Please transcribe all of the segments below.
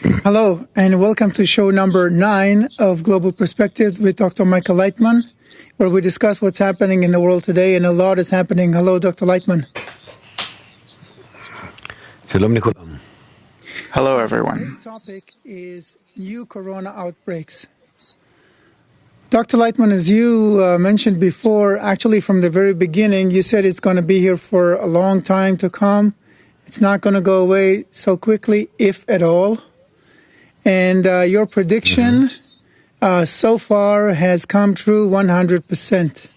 Hello, and welcome to show number 9 of Global Perspectives with Dr. Michael Leitman, where we discuss what's happening in the world today, and a lot is happening. Hello, Dr. Leitman. Hello, everyone. Today's topic is new corona outbreaks. Dr. Leitman, as you mentioned before, actually from the very beginning, you said it's going to be here for a long time to come. It's not going to go away so quickly, if at all. And your prediction so far has come true 100%.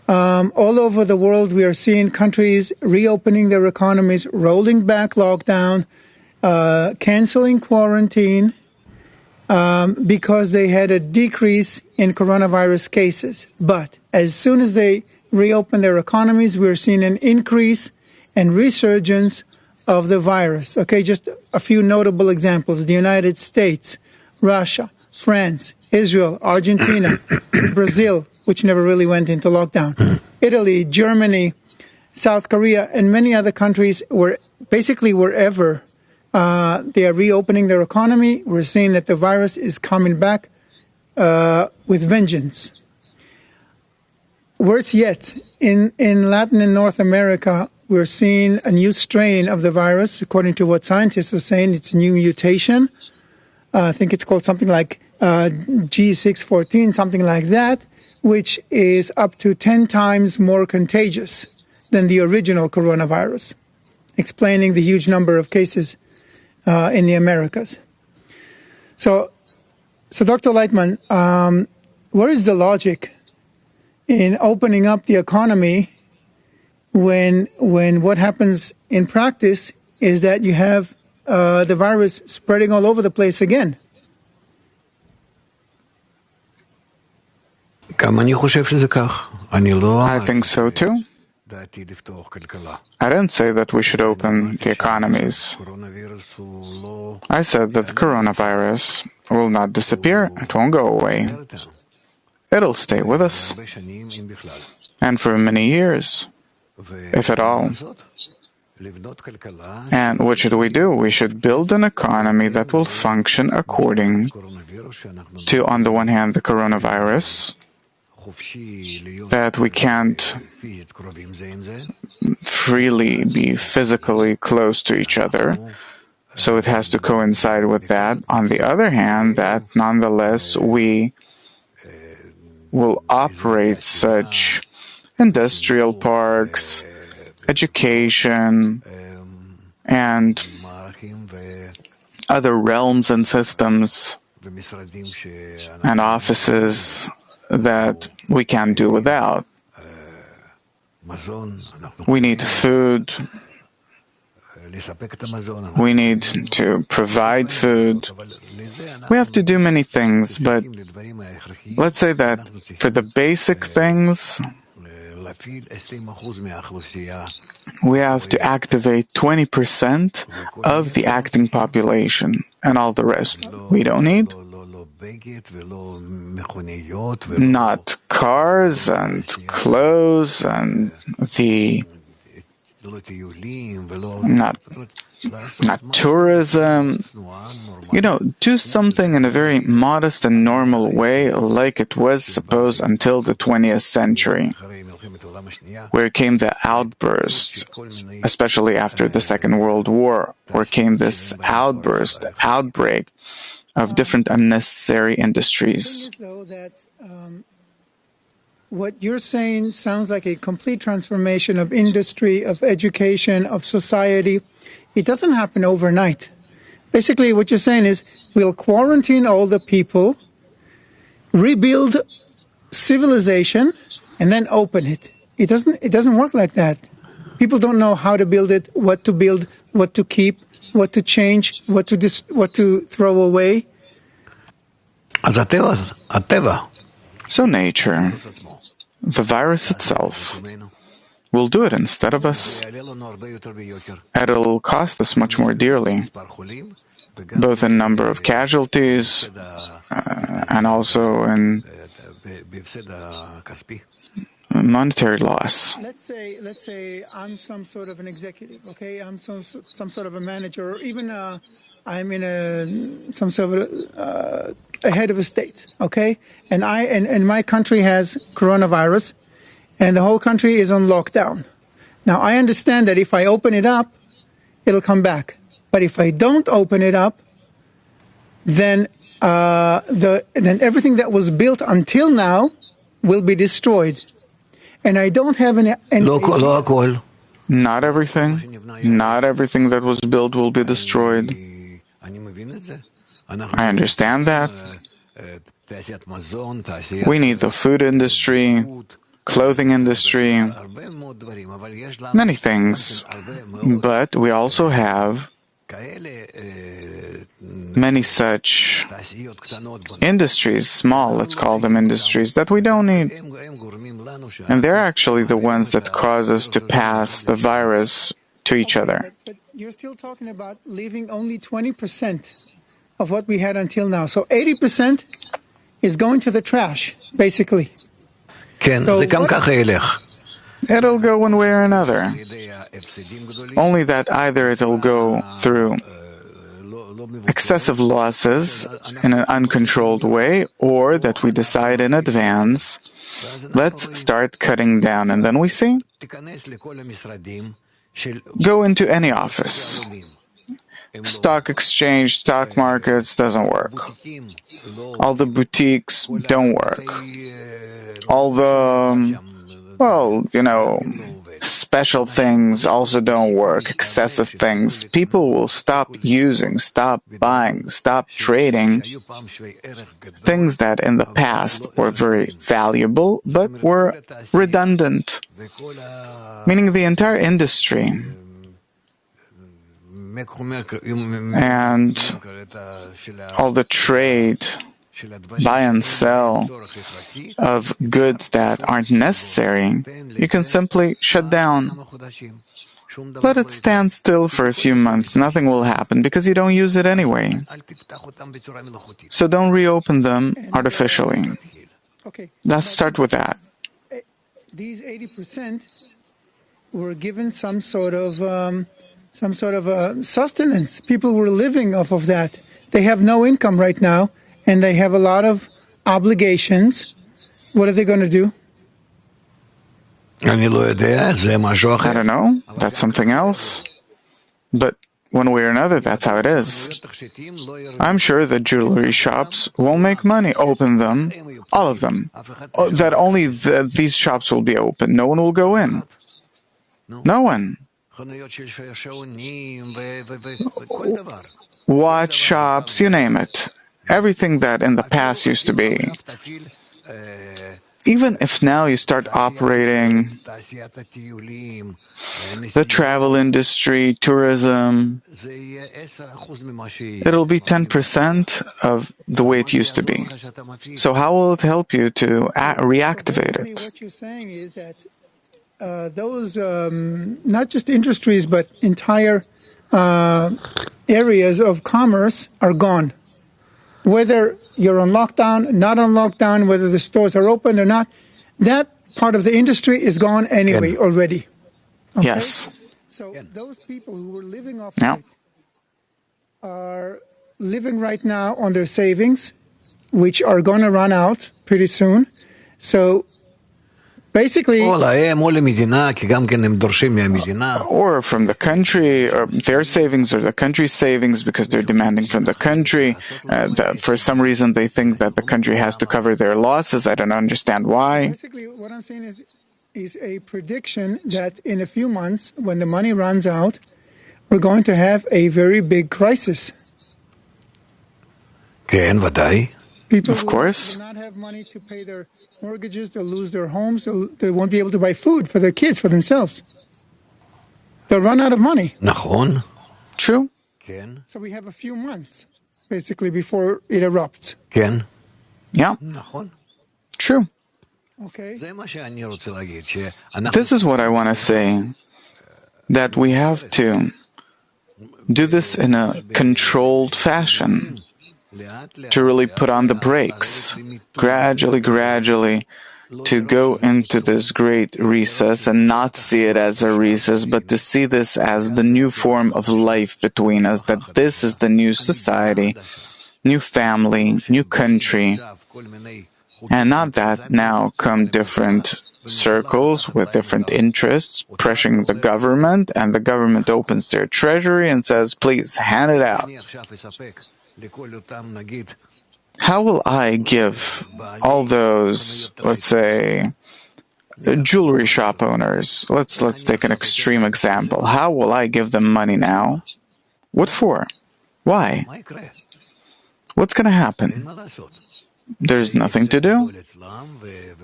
All over the world, we are seeing countries reopening their economies, rolling back lockdown, canceling quarantine because they had a decrease in coronavirus cases. But as soon as they reopen their economies, we're seeing an increase and resurgence of the virus. Okay, just a few notable examples: the United States, Russia, France, Israel, Argentina, Brazil, which never really went into lockdown, Italy, Germany, South Korea, and many other countries where basically wherever they are reopening their economy, we're seeing that the virus is coming back with vengeance. Worse yet, in Latin and North America, we're seeing a new strain of the virus. According to what scientists are saying, it's a new mutation. I think it's called something like G614, something like that, which is up to 10 times more contagious than the original coronavirus, explaining the huge number of cases in the Americas. So Dr. Leitman, where is the logic in opening up the economy when what happens in practice is that you have the virus spreading all over the place again? I think so too. I didn't say that we should open the economies. I said that the coronavirus will not disappear. It won't go away. It'll stay with us. And for many years, if at all. And what should we do? We should build an economy that will function according to, on the one hand, the coronavirus, that we can't freely be physically close to each other, so it has to coincide with that. On the other hand, that nonetheless we will operate such industrial parks, education, and other realms and systems and offices that we can't do without. We need food. We need to provide food. We have to do many things, but let's say that for the basic things, we have to activate 20% of the acting population, and all the rest we don't need. Not cars and clothes and not tourism. Do something in a very modest and normal way, like it was supposed until the 20th century, where came the outburst, especially after the Second World War, where came this outbreak of different unnecessary industries. What you're saying sounds like a complete transformation of industry, of education, of society. It doesn't happen overnight. Basically, what you're saying is we'll quarantine all the people, rebuild civilization, and then open it. It doesn't work like that. People don't know how to build it, what to build, what to keep, what to change, what to throw away. So nature, the virus itself, will do it instead of us. It'll cost us much more dearly, both in number of casualties and also in monetary loss. Let's say I'm some sort of an executive, okay? I'm some sort of a manager, or even I'm in some sort of a head of a state, okay? And my country has coronavirus, and the whole country is on lockdown. Now, I understand that if I open it up, it'll come back. But if I don't open it up, then then everything that was built until now will be destroyed. And I don't have any Not everything. Not everything that was built will be destroyed. I understand that. We need the food industry, clothing industry, many things. But we also have many such industries, small, let's call them industries, that we don't need. And they're actually the ones that cause us to pass the virus to each other. But you're still talking about leaving only 20% of what we had until now. So 80% is going to the trash, basically. It'll It'll go one way or another. Only that either it'll go through excessive losses in an uncontrolled way, or that we decide in advance, let's start cutting down, and then we see. Go into any office. Stock exchange, stock markets doesn't work. All the boutiques don't work. All the, special things also don't work. Excessive things. People will stop using, stop buying, stop trading things that in the past were very valuable but were redundant. Meaning the entire industry and all the trade, buy and sell of goods that aren't necessary, you can simply shut down. Let it stand still for a few months. Nothing will happen because you don't use it anyway. So don't reopen them artificially. Let's start with that. These 80% were given some sort of sustenance. People were living off of that. They have no income right now, and they have a lot of obligations. What are they going to do? I don't know. That's something else. But one way or another, that's how it is. I'm sure that jewelry shops won't make money. Open them, all of them. That only these shops will be open. No one will go in. No one. Watch shops, you name it. Everything that in the past used to be. Even if now you start operating the travel industry, tourism, it'll be 10% of the way it used to be. So how will it help you to reactivate it? What you're saying is that those, not just industries, but entire areas of commerce are gone. Whether you're on lockdown, not on lockdown, whether the stores are open or not, that part of the industry is gone anyway already. Okay? Yes. So those people who were living off it are living right now on their savings, which are going to run out pretty soon. So basically, or from the country, or their savings, or the country's savings, because they're demanding from the country. For some reason, they think that the country has to cover their losses. I don't understand why. Basically, what I'm saying is a prediction that in a few months, when the money runs out, we're going to have a very big crisis. People of course. will not have money to pay their mortgages, they'll lose their homes, they won't be able to buy food for their kids, for themselves. They'll run out of money. True. So we have a few months, basically, before it erupts. Yeah. True. Okay. This is what I want to say, that we have to do this in a controlled fashion, to really put on the brakes, gradually, to go into this great recess and not see it as a recess, but to see this as the new form of life between us, that this is the new society, new family, new country, and not that now come different circles with different interests pressuring the government, and the government opens their treasury and says, please hand it out. How will I give all those, let's say, jewelry shop owners, let's take an extreme example. How will I give them money now? What for? Why? What's going to happen? There's nothing to do.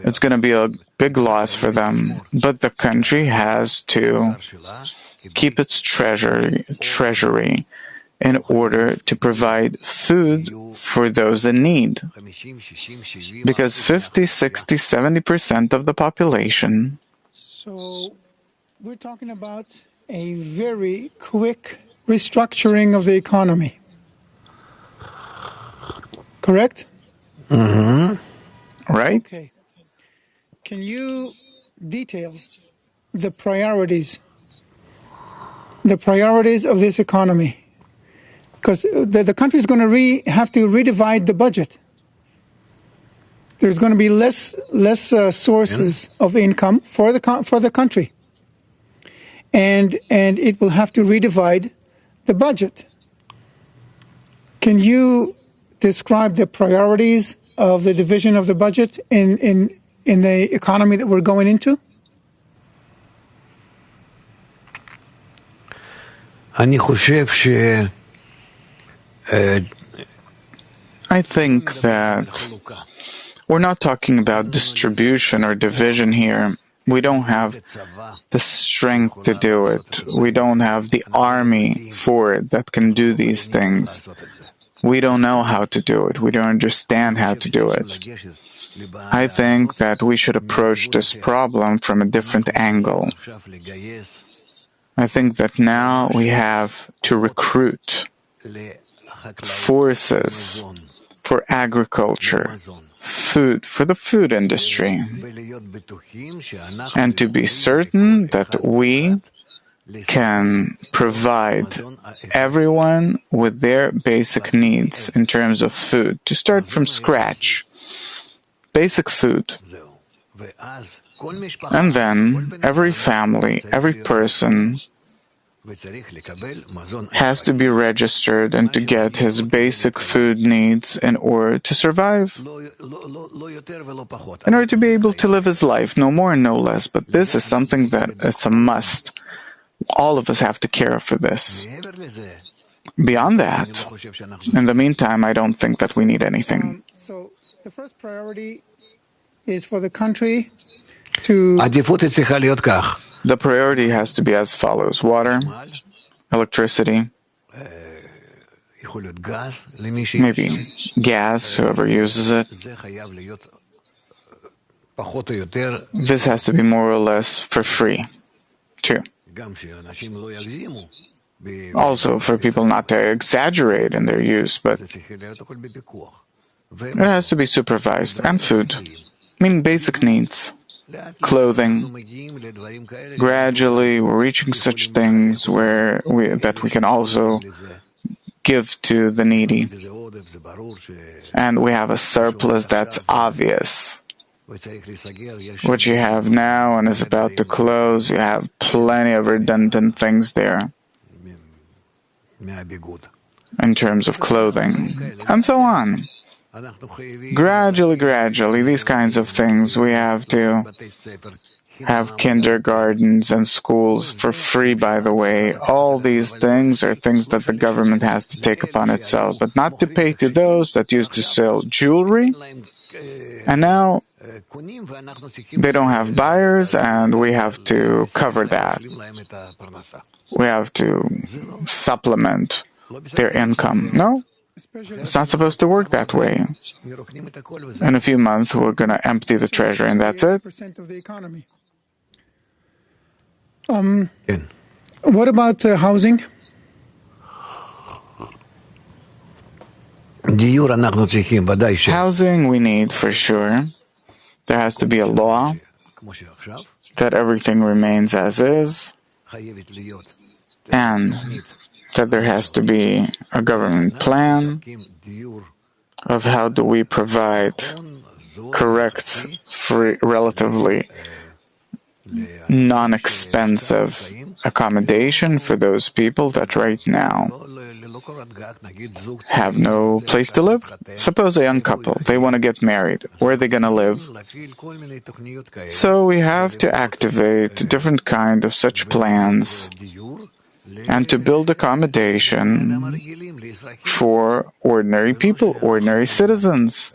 It's going to be a big loss for them, but the country has to keep its treasury in order to provide food for those in need. Because 50, 60, 70% of the population. So we're talking about a very quick restructuring of the economy. Correct? Mm-hmm. Right? Okay. Can you detail the priorities of this economy? Because the country is going to have to redivide the budget. There's going to be less sources of income for the country, and it will have to redivide the budget. Can you describe the priorities of the division of the budget in the economy that we're going into? I think that we're not talking about distribution or division here. We don't have the strength to do it. We don't have the army for it that can do these things. We don't know how to do it. We don't understand how to do it. I think that we should approach this problem from a different angle. I think that now we have to recruit forces for agriculture, food, for the food industry, and to be certain that we can provide everyone with their basic needs in terms of food, to start from scratch, basic food. And then every family, every person has to be registered and to get his basic food needs in order to survive, in order to be able to live his life, no more and no less. But this is something that it's a must. All of us have to care for this. Beyond that, in the meantime, I don't think that we need anything. So the first priority is for the country to... The priority has to be as follows: water, electricity, maybe gas, whoever uses it. This has to be more or less for free, too. Also, for people not to exaggerate in their use, but it has to be supervised. And food. I mean, basic needs. Clothing. Gradually, we're reaching such things that we can also give to the needy. And we have a surplus that's obvious. What you have now and is about to close, you have plenty of redundant things there in terms of clothing, and so on. Gradually, these kinds of things, we have to have kindergartens and schools for free, by the way. All these things are things that the government has to take upon itself, but not to pay to those that used to sell jewelry, and now they don't have buyers, and we have to cover that. We have to supplement their income. No? It's not supposed to work that way. In a few months, we're going to empty the treasury, and that's it. What about housing? Housing we need for sure. There has to be a law that everything remains as is, and that there has to be a government plan of how do we provide correct, free, relatively non-expensive accommodation for those people that right now have no place to live. Suppose a young couple, they want to get married. Where are they going to live? So we have to activate different kind of such plans and to build accommodation for ordinary people, ordinary citizens.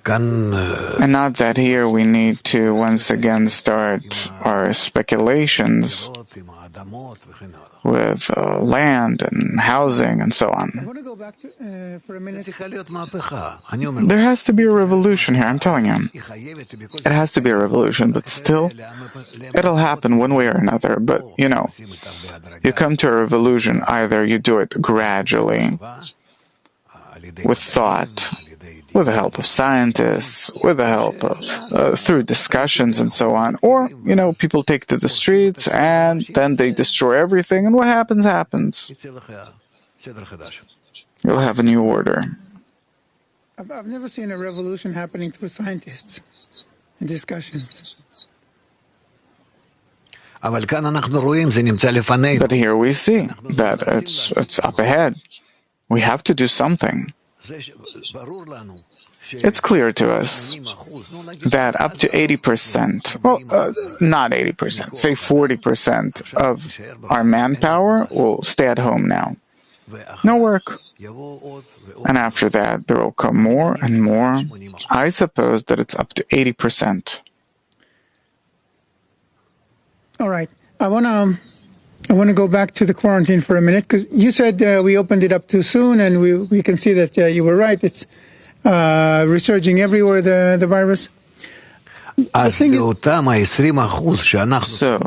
And not that here we need to once again start our speculations with land and housing and so I on. want to go back to, for a minute. There has to be a revolution here, I'm telling you. It has to be a revolution, but still, it'll happen one way or another. But, you come to a revolution, either you do it gradually, with thought, with the help of scientists, with the help of, through discussions and so on. Or, people take to the streets and then they destroy everything, and what happens, happens. You'll have a new order. I've never seen a revolution happening through scientists and discussions. But here we see that it's up ahead. We have to do something. It's clear to us that up to 80%, not 80%, say 40% of our manpower will stay at home now. No work. And after that, there will come more and more. I suppose that it's up to 80%. All right. I want to go back to the quarantine for a minute, because you said we opened it up too soon, and we can see that you were right. It's resurging everywhere, the virus. The thing is, So,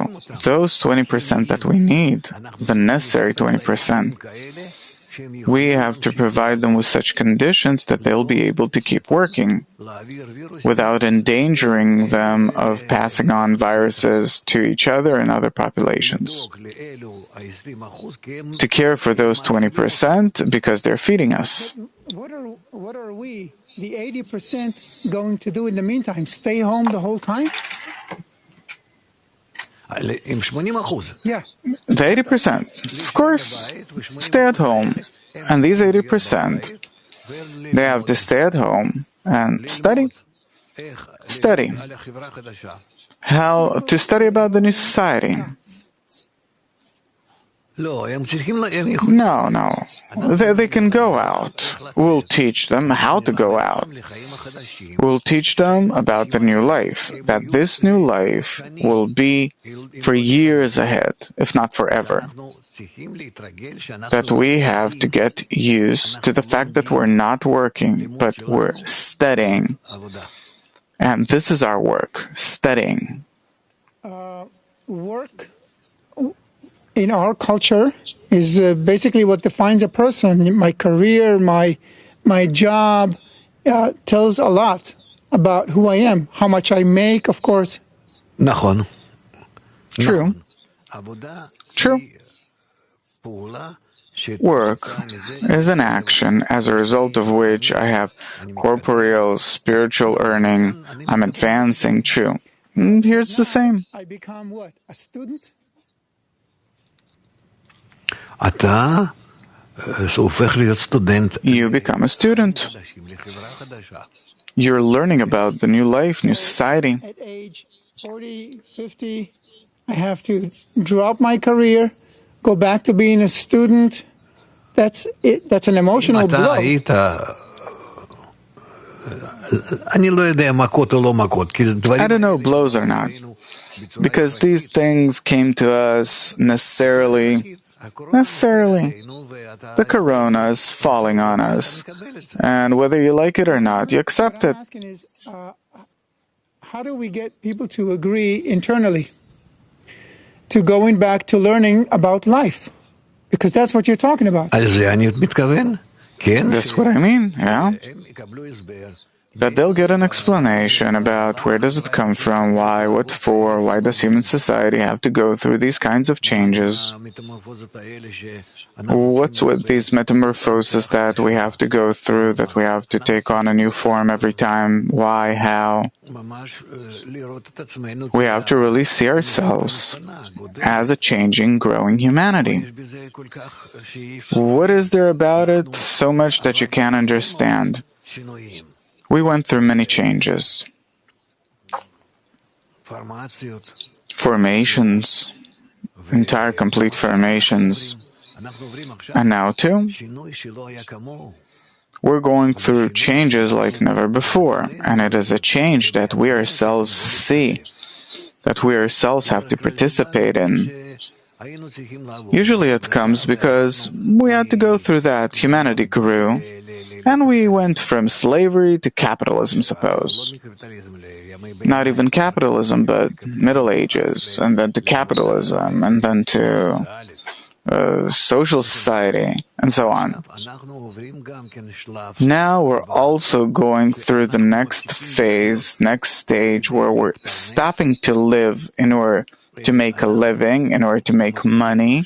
those 20% that we need, the necessary 20%, we have to provide them with such conditions that they'll be able to keep working without endangering them of passing on viruses to each other and other populations. To care for those 20% because they're feeding us. what are we, the 80%, going to do in the meantime? Stay home the whole time? Yeah. The 80%, of course, stay at home. And these 80%, they have to stay at home and study. Study. How to study about the new society. No. They can go out. We'll teach them how to go out. We'll teach them about the new life, that this new life will be for years ahead, if not forever. That we have to get used to the fact that we're not working, but we're studying. And this is our work, studying. Work in our culture is basically what defines a person. My career, my job tells a lot about who I am, how much I make, of course. True. True. Work is an action as a result of which I have corporeal, spiritual earning. I'm advancing. True. Here it's the same. I become what? A student? You become a student. You're learning about the new life, new society. At age 40, 50, I have to drop my career, go back to being a student. That's it. That's an emotional blow. I don't know, blows or not. Because these things came to us necessarily. The corona is falling on us. And whether you like it or not, you accept it. What I'm asking is, how do we get people to agree internally to going back to learning about life? Because that's what you're talking about. That's what I mean, yeah? That they'll get an explanation about where does it come from, why, what for, why does human society have to go through these kinds of changes? What's with these metamorphoses that we have to go through, that we have to take on a new form every time? Why, how? We have to really see ourselves as a changing, growing humanity. What is there about it so much that you can't understand? We went through many changes. Formations, entire complete formations. And now too, we're going through changes like never before. And it is a change that we ourselves see, that we ourselves have to participate in. Usually it comes because we had to go through that. Humanity grew. And we went from slavery to capitalism, suppose. Not even capitalism, but Middle Ages, and then to capitalism, and then to social society, and so on. Now we're also going through the next phase, next stage, where we're stopping to live in order to make a living, in order to make money,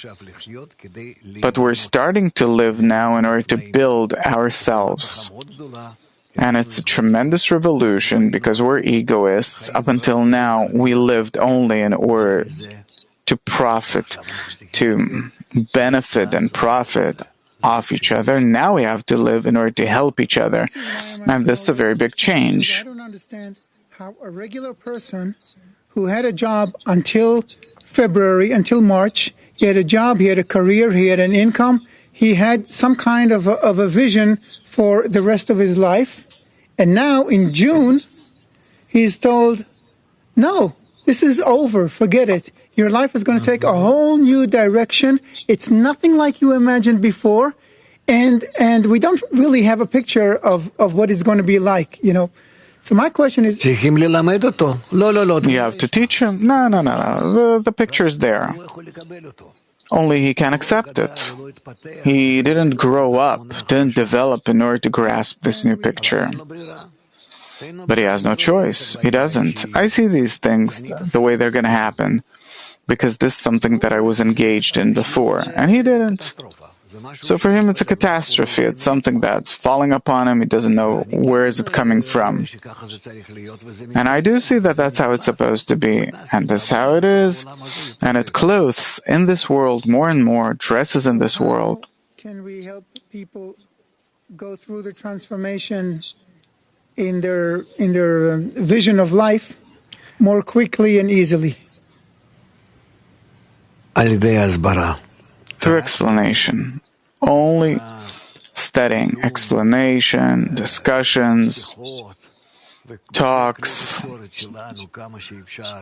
but we're starting to live now in order to build ourselves. And it's a tremendous revolution because we're egoists. Up until now, we lived only in order to profit, to benefit and profit off each other. Now we have to live in order to help each other. And this is a very big change. I don't understand how a regular person who had a job until February, until March, he had a job, he had a career, he had an income, he had some kind of a vision for the rest of his life. And now in June, he's told, no, this is over, forget it. Your life is going to take a whole new direction. It's nothing like you imagined before. And we don't really have a picture of what it's going to be like, you know. So my question is... You have to teach him? No. The picture is there. Only he can accept it. He didn't grow up, didn't develop in order to grasp this new picture. But he has no choice. He doesn't. I see these things the way they're going to happen, because this is something that I was engaged in before, and he didn't. So for him, it's a catastrophe. It's something that's falling upon him. He doesn't know where is it coming from. And I do see that that's how it's supposed to be. And that's how it is. And it clothes in this world more and more, dresses in this world. Can we help people go through the transformation in their vision of life more quickly and easily? Through explanation. Only studying, explanation, discussions, talks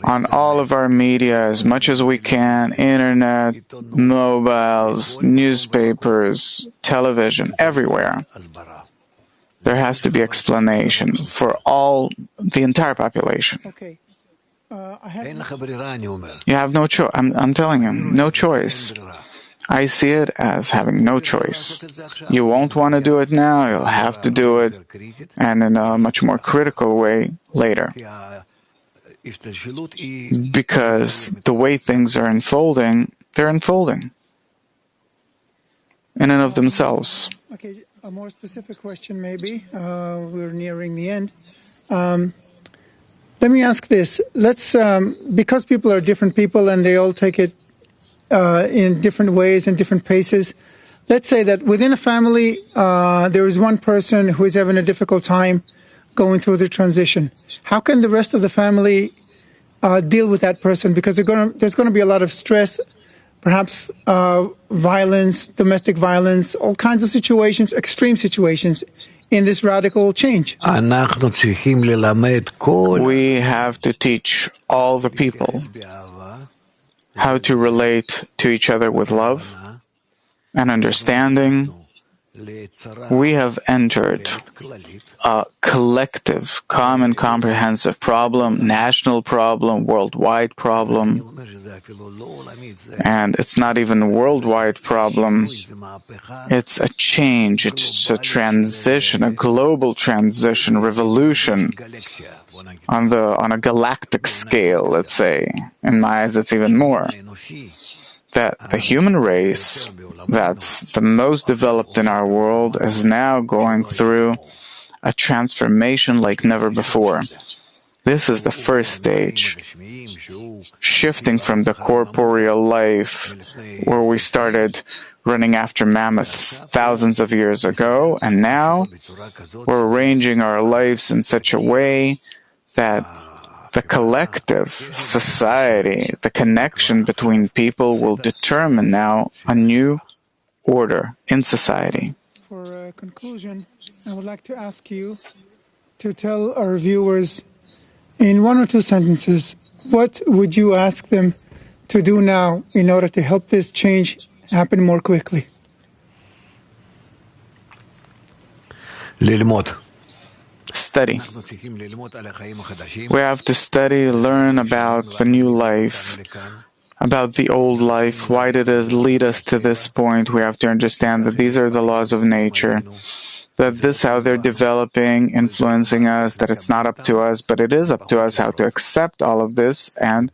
on all of our media as much as we can, internet, mobiles, newspapers, television, everywhere. There has to be explanation for the entire population. Okay. You have no choice. I'm telling you, no choice. I see it as having no choice. You won't want to do it now, you'll have to do it, and in a much more critical way later. Because the way things are unfolding, they're unfolding in and of themselves. Okay, a more specific question maybe. We're nearing the end. Let me ask this. Let's, because people are different people and they all take it in different ways and different paces. Let's say that within a family, there is one person who is having a difficult time going through the transition. How can the rest of the family deal with that person? Because there's going to be a lot of stress, perhaps violence, domestic violence, all kinds of situations, extreme situations in this radical change. We have to teach all the people how to relate to each other with love and understanding we have entered a collective, common, comprehensive problem, national problem, worldwide problem, and it's not even a worldwide problem. It's a change, it's a transition, a global transition, revolution on a galactic scale, let's say. In my eyes, it's even more. That the human race, that's the most developed in our world, is now going through a transformation like never before. This is the first stage, shifting from the corporeal life where we started running after mammoths thousands of years ago, and now we're arranging our lives in such a way that the collective society, the connection between people will determine now a new order in society. For conclusion, I would like to ask you to tell our viewers in one or two sentences, what would you ask them to do now in order to help this change happen more quickly? Study. We have to study, learn about the new life, about the old life. Why did it lead us to this point? We have to understand that these are the laws of nature, that this how they're developing, influencing us, that it's not up to us, but it is up to us how to accept all of this and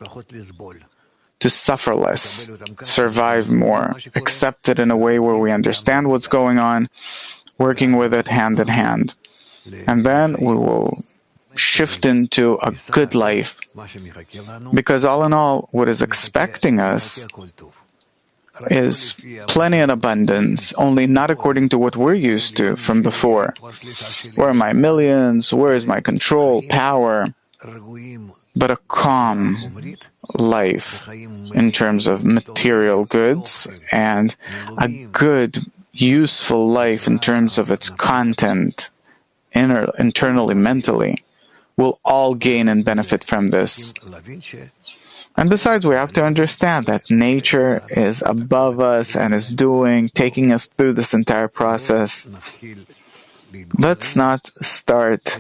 to suffer less, survive more, accept it in a way where we understand what's going on, working with it hand in hand. And then we will shift into a good life. Because all in all, what is expecting us is plenty and abundance, only not according to what we're used to from before. Where are my millions? Where is my control, power? But a calm life in terms of material goods and a good, useful life in terms of its content, internally, mentally, will all gain and benefit from this. And besides, we have to understand that nature is above us and is taking us through this entire process. Let's not start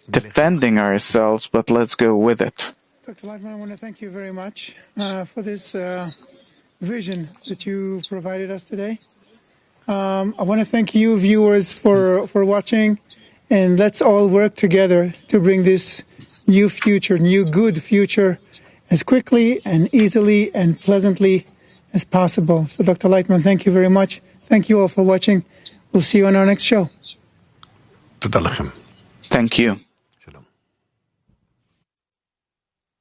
defending ourselves, but let's go with it. Dr. Lightman, I want to thank you very much for this vision that you provided us today. I want to thank you, viewers, for watching. And let's all work together to bring this new future, new good future, as quickly and easily and pleasantly as possible. So, Dr. Lightman, thank you very much. Thank you all for watching. We'll see you on our next show. Thank you.